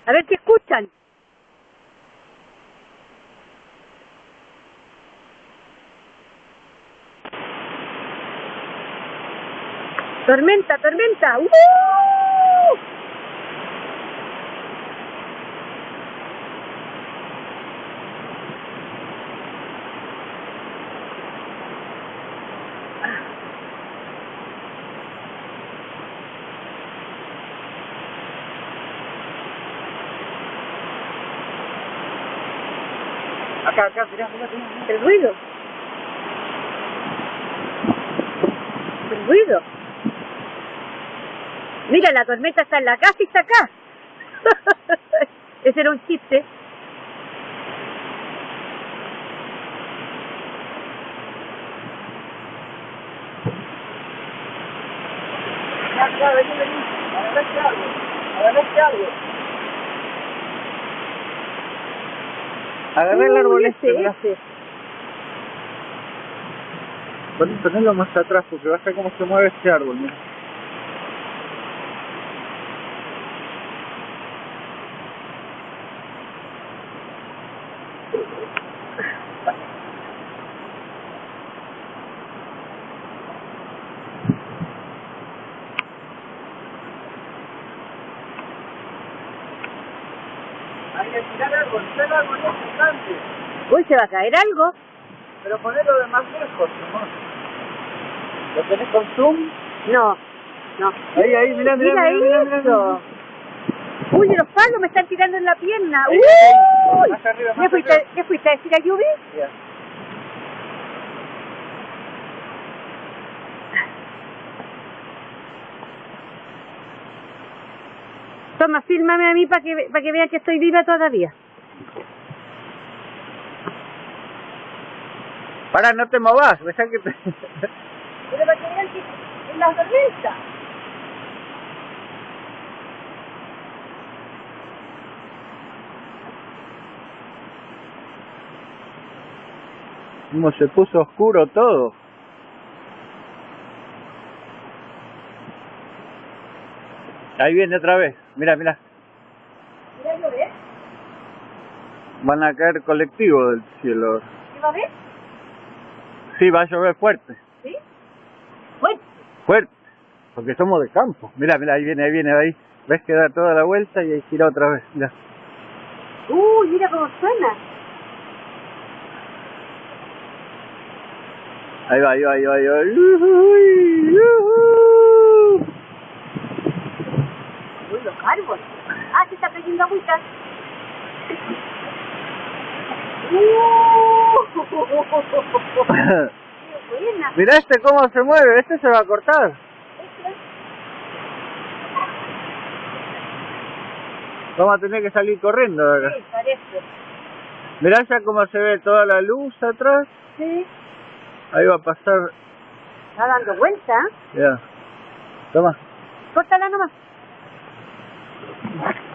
A ver si escuchan. Tormenta, tormenta. Acá, mirá. El ruido. El ruido. Mira, la tormenta está en la casa y está acá. Ese era un chiste. Ya, vení. Agarraste algo. Agarré el árbol ese. Ponelo más atrás porque vas a ver cómo se mueve este árbol, mira. Hay que tirar el árbol no es gigante. Uy, ¿se va a caer algo? Pero ponelo de más lejos, ¿no? ¿Lo tenés con zoom? No. Ahí, mirá. Eso. Uy, los palos me están tirando en la pierna. Ahí, Uy. más arriba, ¿Qué fuiste a decir a Yubi? Ya. Toma, fírmame a mí para que vean que estoy viva todavía. Pará, no te movas, deja que te... Pero para que vean que en la tormenta. Como se puso oscuro todo. Ahí viene otra vez, mira. Mira, llover. Van a caer colectivos del cielo. ¿Qué va a ver? Sí, va a llover fuerte. ¿Sí? Fuerte, porque somos de campo. Mira, ahí viene. ¿Ves que da toda la vuelta y ahí gira otra vez? Mira. Uy, mira cómo suena. Ahí va. Uy, los árboles. Se está cayendo agüita. ¡Qué buena! Mira cómo se mueve, se va a cortar. Vamos a tener que salir corriendo de acá. Sí, parece. Mirá ya cómo se ve toda la luz atrás. Sí. Ahí va a pasar. Está dando vuelta. Ya. Toma. Córtala nomás.